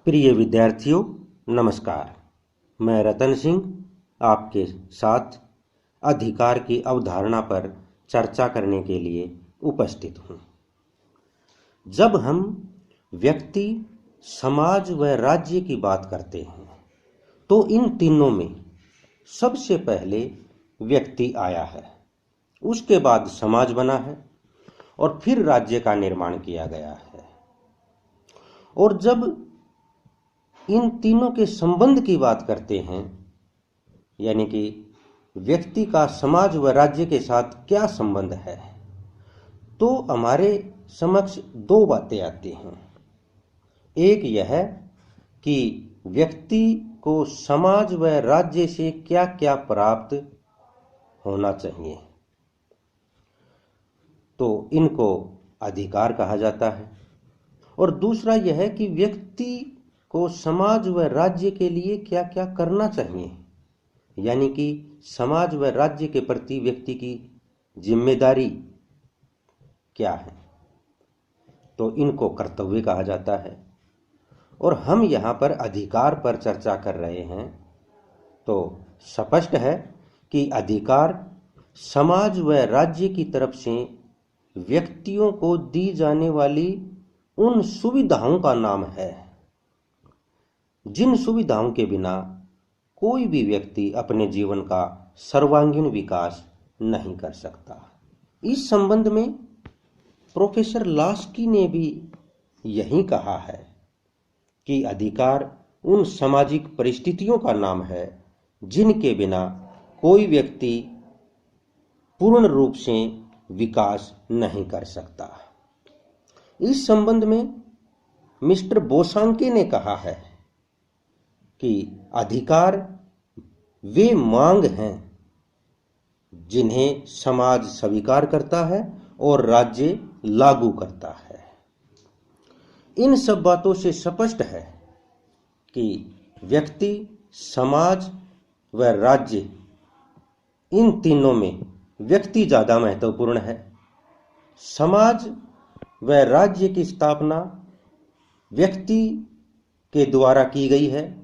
प्रिय विद्यार्थियों, नमस्कार। मैं रतन सिंह आपके साथ अधिकार की अवधारणा पर चर्चा करने के लिए उपस्थित हूँ। जब हम व्यक्ति, समाज व राज्य की बात करते हैं तो इन तीनों में सबसे पहले व्यक्ति आया है, उसके बाद समाज बना है और फिर राज्य का निर्माण किया गया है। और जब इन तीनों के संबंध की बात करते हैं, यानी कि व्यक्ति का समाज व राज्य के साथ क्या संबंध है, तो हमारे समक्ष दो बातें आती हैं। एक यह कि व्यक्ति को समाज व राज्य से क्या क्या प्राप्त होना चाहिए, तो इनको अधिकार कहा जाता है। और दूसरा यह है कि व्यक्ति को समाज व राज्य के लिए क्या क्या करना चाहिए, यानी कि समाज व राज्य के प्रति व्यक्ति की जिम्मेदारी क्या है, तो इनको कर्तव्य कहा जाता है। और हम यहाँ पर अधिकार पर चर्चा कर रहे हैं, तो स्पष्ट है कि अधिकार समाज व राज्य की तरफ से व्यक्तियों को दी जाने वाली उन सुविधाओं का नाम है जिन सुविधाओं के बिना कोई भी व्यक्ति अपने जीवन का सर्वांगीण विकास नहीं कर सकता। इस संबंध में प्रोफेसर लास्की ने भी यही कहा है कि अधिकार उन सामाजिक परिस्थितियों का नाम है जिनके बिना कोई व्यक्ति पूर्ण रूप से विकास नहीं कर सकता। इस संबंध में मिस्टर बोसांके ने कहा है कि अधिकार वे मांग हैं जिन्हें समाज स्वीकार करता है और राज्य लागू करता है। इन सब बातों से स्पष्ट है कि व्यक्ति, समाज व राज्य, इन तीनों में व्यक्ति ज़्यादा महत्वपूर्ण है। समाज व राज्य की स्थापना व्यक्ति के द्वारा की गई है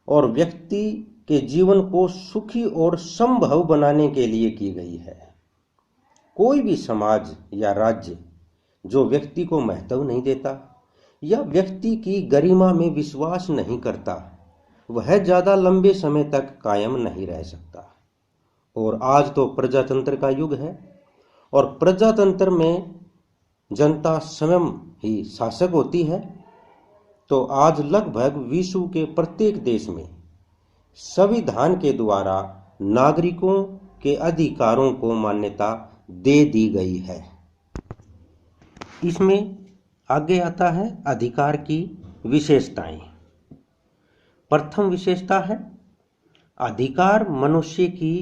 और व्यक्ति के जीवन को सुखी और संभव बनाने के लिए की गई है। कोई भी समाज या राज्य जो व्यक्ति को महत्व नहीं देता या व्यक्ति की गरिमा में विश्वास नहीं करता, वह ज़्यादा लंबे समय तक कायम नहीं रह सकता। और आज तो प्रजातंत्र का युग है और प्रजातंत्र में जनता स्वयं ही शासक होती है। तो आज लगभग विश्व के प्रत्येक देश में संविधान के द्वारा नागरिकों के अधिकारों को मान्यता दे दी गई है। इसमें आगे आता है अधिकार की विशेषताएं। प्रथम विशेषता है अधिकार मनुष्य की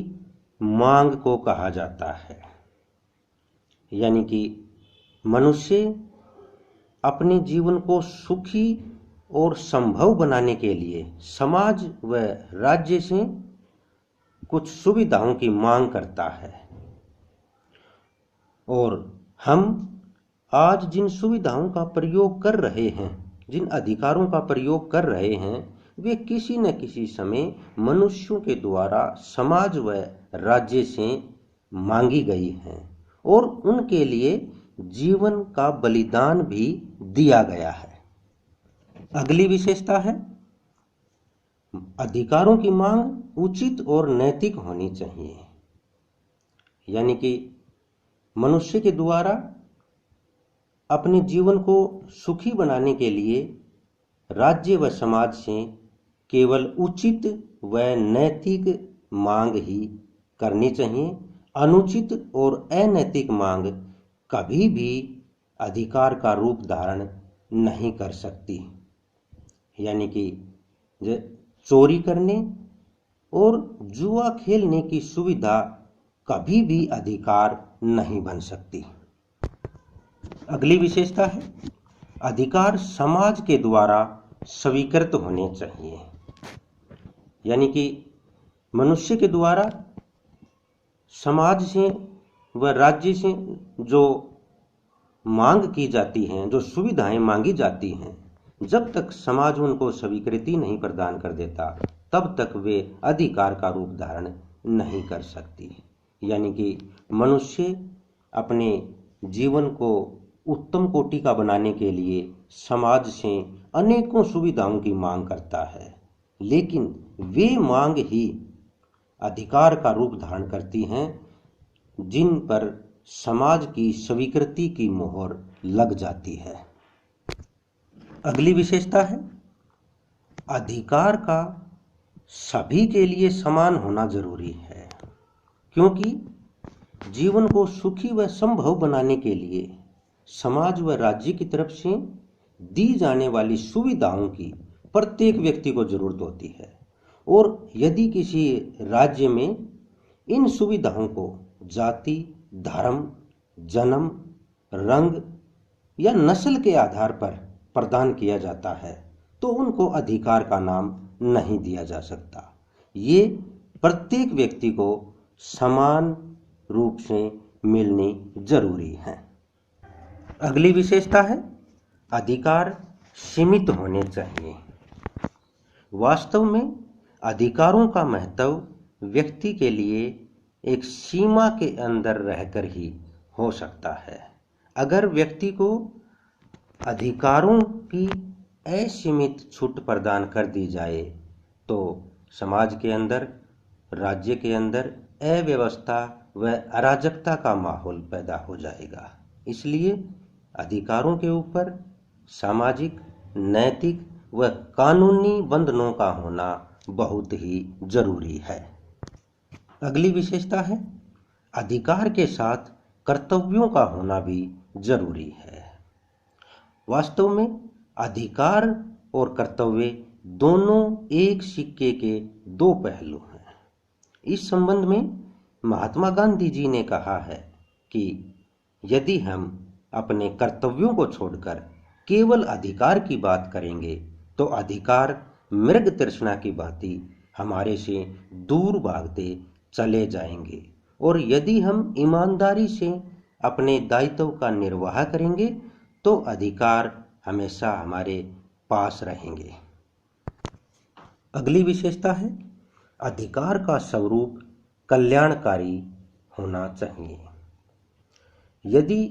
मांग को कहा जाता है, यानी कि मनुष्य अपने जीवन को सुखी और संभव बनाने के लिए समाज व राज्य से कुछ सुविधाओं की मांग करता है। और हम आज जिन सुविधाओं का प्रयोग कर रहे हैं, जिन अधिकारों का प्रयोग कर रहे हैं, वे किसी न किसी समय मनुष्यों के द्वारा समाज व राज्य से मांगी गई हैं और उनके लिए जीवन का बलिदान भी दिया गया है। अगली विशेषता है अधिकारों की मांग उचित और नैतिक होनी चाहिए, यानी कि मनुष्य के द्वारा अपने जीवन को सुखी बनाने के लिए राज्य व समाज से केवल उचित व नैतिक मांग ही करनी चाहिए। अनुचित और अनैतिक मांग कभी भी अधिकार का रूप धारण नहीं कर सकती, यानी कि चोरी करने और जुआ खेलने की सुविधा कभी भी अधिकार नहीं बन सकती। अगली विशेषता है अधिकार समाज के द्वारा स्वीकृत होने चाहिए, यानी कि मनुष्य के द्वारा समाज से व राज्य से जो मांग की जाती हैं, जो सुविधाएं मांगी जाती हैं, जब तक समाज उनको स्वीकृति नहीं प्रदान कर देता तब तक वे अधिकार का रूप धारण नहीं कर सकती। यानी कि मनुष्य अपने जीवन को उत्तम कोटि का बनाने के लिए समाज से अनेकों सुविधाओं की मांग करता है, लेकिन वे मांग ही अधिकार का रूप धारण करती हैं जिन पर समाज की स्वीकृति की मोहर लग जाती है। अगली विशेषता है अधिकार का सभी के लिए समान होना जरूरी है, क्योंकि जीवन को सुखी व संभव बनाने के लिए समाज व राज्य की तरफ से दी जाने वाली सुविधाओं की प्रत्येक व्यक्ति को जरूरत होती है, और यदि किसी राज्य में इन सुविधाओं को जाति, धर्म, जन्म, रंग या नस्ल के आधार पर प्रदान किया जाता है तो उनको अधिकार का नाम नहीं दिया जा सकता। ये प्रत्येक व्यक्ति को समान रूप से मिलनी जरूरी है। अगली विशेषता है अधिकार सीमित होने चाहिए। वास्तव में अधिकारों का महत्व व्यक्ति के लिए एक सीमा के अंदर रहकर ही हो सकता है। अगर व्यक्ति को अधिकारों की असीमित छूट प्रदान कर दी जाए तो समाज के अंदर, राज्य के अंदर अव्यवस्था व अराजकता का माहौल पैदा हो जाएगा। इसलिए अधिकारों के ऊपर सामाजिक, नैतिक व कानूनी बंधनों का होना बहुत ही जरूरी है। अगली विशेषता है अधिकार के साथ कर्तव्यों का होना भी जरूरी है। वास्तव में अधिकार और कर्तव्य दोनों एक सिक्के के दो पहलू हैं। इस संबंध में महात्मा गांधी जी ने कहा है कि यदि हम अपने कर्तव्यों को छोड़कर केवल अधिकार की बात करेंगे तो अधिकार मृग तृष्णा की भांति हमारे से दूर भागते चले जाएंगे, और यदि हम ईमानदारी से अपने दायित्व का निर्वाह करेंगे तो अधिकार हमेशा हमारे पास रहेंगे। अगली विशेषता है अधिकार का स्वरूप कल्याणकारी होना चाहिए। यदि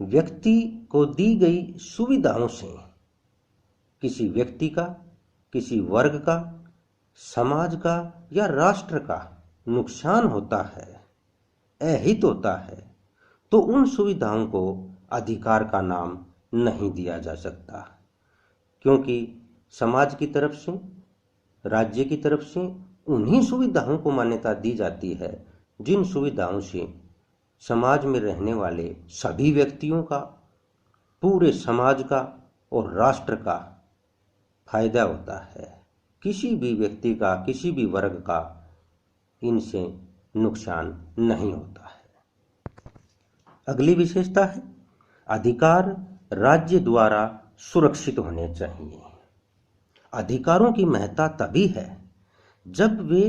व्यक्ति को दी गई सुविधाओं से किसी व्यक्ति का, किसी वर्ग का, समाज का या राष्ट्र का नुकसान होता है, अहित होता है, तो उन सुविधाओं को अधिकार का नाम नहीं दिया जा सकता, क्योंकि समाज की तरफ से, राज्य की तरफ से उन्हीं सुविधाओं को मान्यता दी जाती है जिन सुविधाओं से समाज में रहने वाले सभी व्यक्तियों का, पूरे समाज का और राष्ट्र का फायदा होता है। किसी भी व्यक्ति का, किसी भी वर्ग का इनसे नुकसान नहीं होता है। अगली विशेषता है अधिकार राज्य द्वारा सुरक्षित होने चाहिए। अधिकारों की महत्ता तभी है जब वे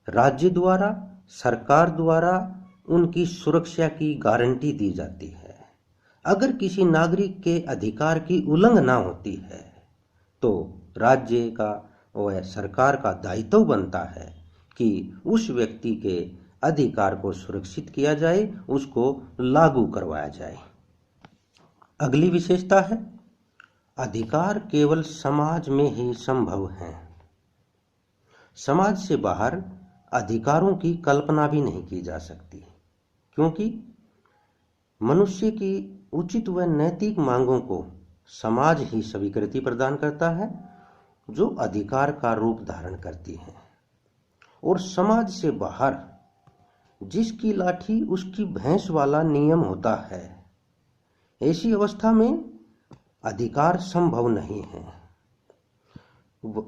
राज्य द्वारा, सरकार द्वारा उनकी सुरक्षा की गारंटी दी जाती है। अगर किसी नागरिक के अधिकार की उल्लंघना होती है तो राज्य का व सरकार का दायित्व बनता है कि उस व्यक्ति के अधिकार को सुरक्षित किया जाए, उसको लागू करवाया जाए। अगली विशेषता है अधिकार केवल समाज में ही संभव है। समाज से बाहर अधिकारों की कल्पना भी नहीं की जा सकती, क्योंकि मनुष्य की उचित व नैतिक मांगों को समाज ही स्वीकृति प्रदान करता है जो अधिकार का रूप धारण करती है, और समाज से बाहर जिसकी लाठी उसकी भैंस वाला नियम होता है। ऐसी अवस्था में अधिकार संभव नहीं है।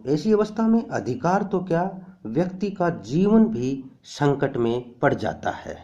ऐसी अवस्था में अधिकार तो क्या, व्यक्ति का जीवन भी संकट में पड़ जाता है।